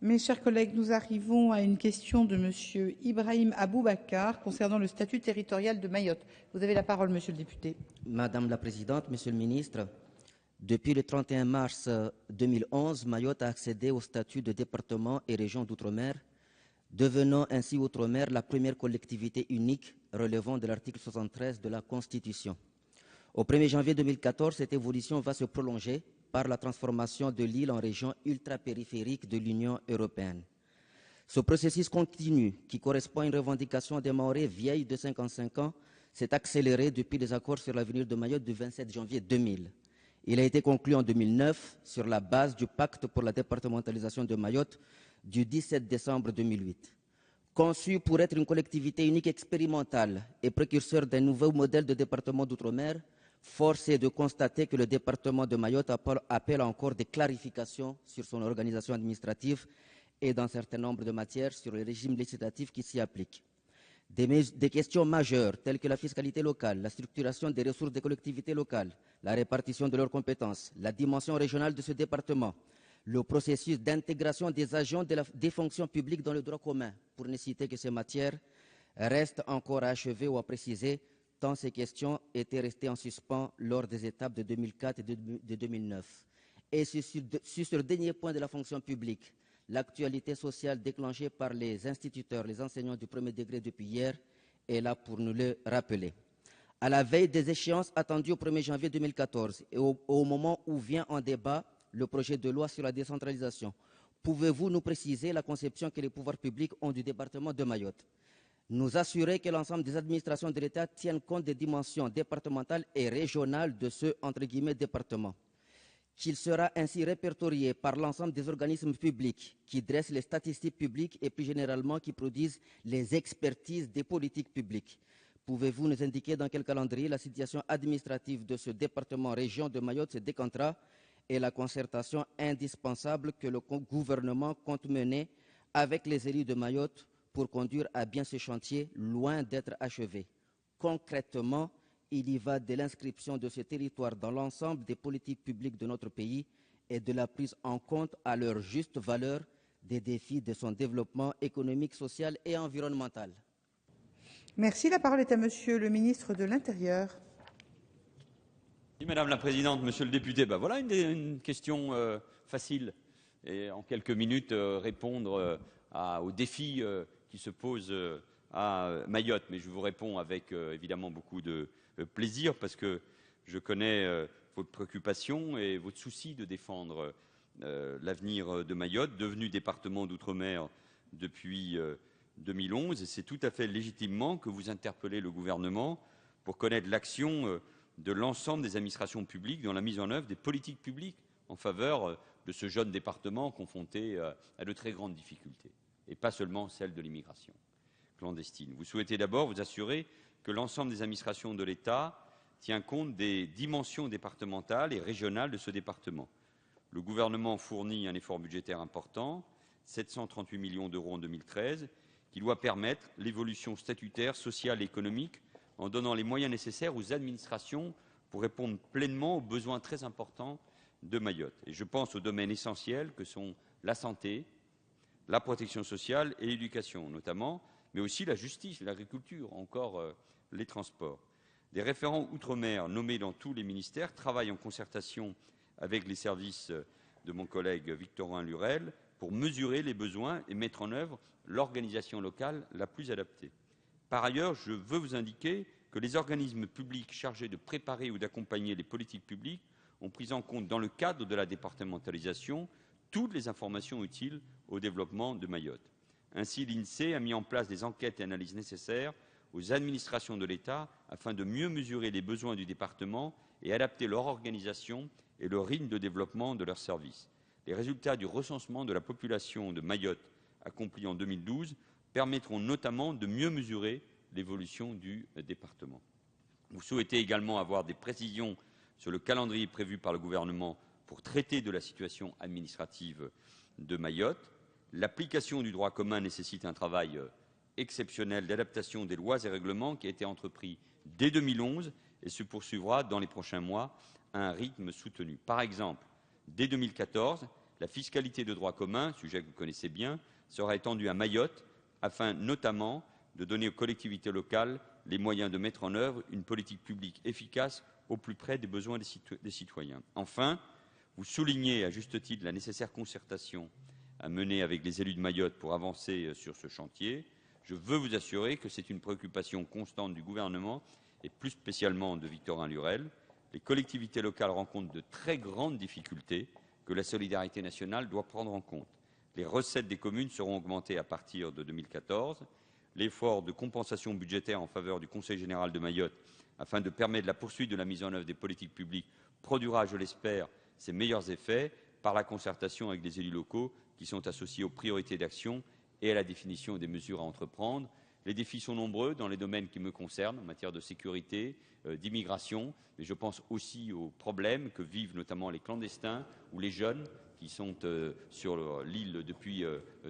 Mes chers collègues, nous arrivons à une question de Monsieur Ibrahim Aboubacar concernant le statut territorial de Mayotte. Vous avez la parole, Monsieur le député. Madame la Présidente, Monsieur le Ministre, depuis le 31 mars 2011, Mayotte a accédé au statut de département et région d'outre-mer, devenant ainsi outre-mer la première collectivité unique relevant de l'article 73 de la Constitution. Au 1er janvier 2014, cette évolution va se prolonger par la transformation de l'île en région ultra-périphérique de l'Union européenne. Ce processus continu, qui correspond à une revendication des Mahorais vieille de 55 ans, s'est accéléré depuis les accords sur l'avenir de Mayotte du 27 janvier 2000. Il a été conclu en 2009 sur la base du pacte pour la départementalisation de Mayotte du 17 décembre 2008. Conçu pour être une collectivité unique expérimentale et précurseur d'un nouveau modèle de département d'outre-mer, force est de constater que le département de Mayotte appelle encore des clarifications sur son organisation administrative et dans un certain nombre de matières sur le régime législatif qui s'y applique. Des questions majeures telles que la fiscalité locale, la structuration des ressources des collectivités locales, la répartition de leurs compétences, la dimension régionale de ce département, le processus d'intégration des agents des fonctions publiques dans le droit commun, pour ne citer que ces matières, restent encore à achever ou à préciser, tant ces questions étaient restées en suspens lors des étapes de 2004 et de 2009. Et sur ce dernier point de la fonction publique, l'actualité sociale déclenchée par les instituteurs, les enseignants du premier degré depuis hier, est là pour nous le rappeler. À la veille des échéances attendues au 1er janvier 2014 et au moment où vient en débat le projet de loi sur la décentralisation, pouvez-vous nous préciser la conception que les pouvoirs publics ont du département de Mayotte? Nous assurer que l'ensemble des administrations de l'État tiennent compte des dimensions départementales et régionales de ce « département », qu'il sera ainsi répertorié par l'ensemble des organismes publics qui dressent les statistiques publiques et plus généralement qui produisent les expertises des politiques publiques. Pouvez-vous nous indiquer dans quel calendrier la situation administrative de ce département région de Mayotte se décantera et la concertation indispensable que le gouvernement compte mener avec les élus de Mayotte pour conduire à bien ce chantier loin d'être achevé? Concrètement, il y va de l'inscription de ce territoire dans l'ensemble des politiques publiques de notre pays et de la prise en compte à leur juste valeur des défis de son développement économique, social et environnemental. Merci. La parole est à Monsieur le ministre de l'Intérieur. Madame la Présidente, Monsieur le député, voilà une question facile et en quelques minutes répondre aux défis qui se posent à Mayotte. Mais je vous réponds avec évidemment beaucoup de plaisir parce que je connais votre préoccupation et votre souci de défendre l'avenir de Mayotte, devenu département d'outre-mer depuis 2011. Et c'est tout à fait légitimement que vous interpellez le gouvernement pour connaître l'action de l'ensemble des administrations publiques dans la mise en œuvre des politiques publiques en faveur de ce jeune département confronté à de très grandes difficultés, et pas seulement celle de l'immigration clandestine. Vous souhaitez d'abord vous assurer que l'ensemble des administrations de l'État tient compte des dimensions départementales et régionales de ce département. Le gouvernement fournit un effort budgétaire important, 738 millions d'euros en 2013, qui doit permettre l'évolution statutaire, sociale et économique en donnant les moyens nécessaires aux administrations pour répondre pleinement aux besoins très importants de Mayotte. Et je pense aux domaines essentiels que sont la santé, la protection sociale et l'éducation notamment, mais aussi la justice, l'agriculture, encore les transports. Des référents outre-mer nommés dans tous les ministères travaillent en concertation avec les services de mon collègue Victorin Lurel pour mesurer les besoins et mettre en œuvre l'organisation locale la plus adaptée. Par ailleurs, je veux vous indiquer que les organismes publics chargés de préparer ou d'accompagner les politiques publiques ont pris en compte, dans le cadre de la départementalisation, toutes les informations utiles au développement de Mayotte. Ainsi, l'INSEE a mis en place des enquêtes et analyses nécessaires aux administrations de l'État afin de mieux mesurer les besoins du département et adapter leur organisation et le rythme de développement de leurs services. Les résultats du recensement de la population de Mayotte accompli en 2012 permettront notamment de mieux mesurer l'évolution du département. Vous souhaitez également avoir des précisions sur le calendrier prévu par le gouvernement pour traiter de la situation administrative de Mayotte. L'application du droit commun nécessite un travail exceptionnel d'adaptation des lois et règlements qui a été entrepris dès 2011 et se poursuivra dans les prochains mois à un rythme soutenu. Par exemple, dès 2014, La fiscalité de droit commun, sujet que vous connaissez bien, sera étendue à Mayotte, afin notamment de donner aux collectivités locales les moyens de mettre en œuvre une politique publique efficace au plus près des besoins des citoyens. Enfin, vous soulignez à juste titre la nécessaire concertation à mener avec les élus de Mayotte pour avancer sur ce chantier. Je veux vous assurer que c'est une préoccupation constante du gouvernement et plus spécialement de Victorin Lurel. Les collectivités locales rencontrent de très grandes difficultés que la solidarité nationale doit prendre en compte. Les recettes des communes seront augmentées à partir de 2014. L'effort de compensation budgétaire en faveur du Conseil général de Mayotte afin de permettre la poursuite de la mise en œuvre des politiques publiques produira, je l'espère, ses meilleurs effets par la concertation avec les élus locaux qui sont associés aux priorités d'action et à la définition des mesures à entreprendre. Les défis sont nombreux dans les domaines qui me concernent, en matière de sécurité, d'immigration, mais je pense aussi aux problèmes que vivent notamment les clandestins ou les jeunes qui sont sur l'île depuis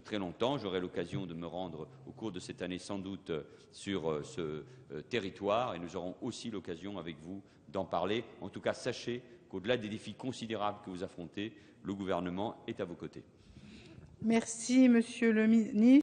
très longtemps. J'aurai l'occasion de me rendre au cours de cette année sans doute sur ce territoire et nous aurons aussi l'occasion avec vous d'en parler. En tout cas, sachez qu'au-delà des défis considérables que vous affrontez, le gouvernement est à vos côtés. Merci, Monsieur le ministre.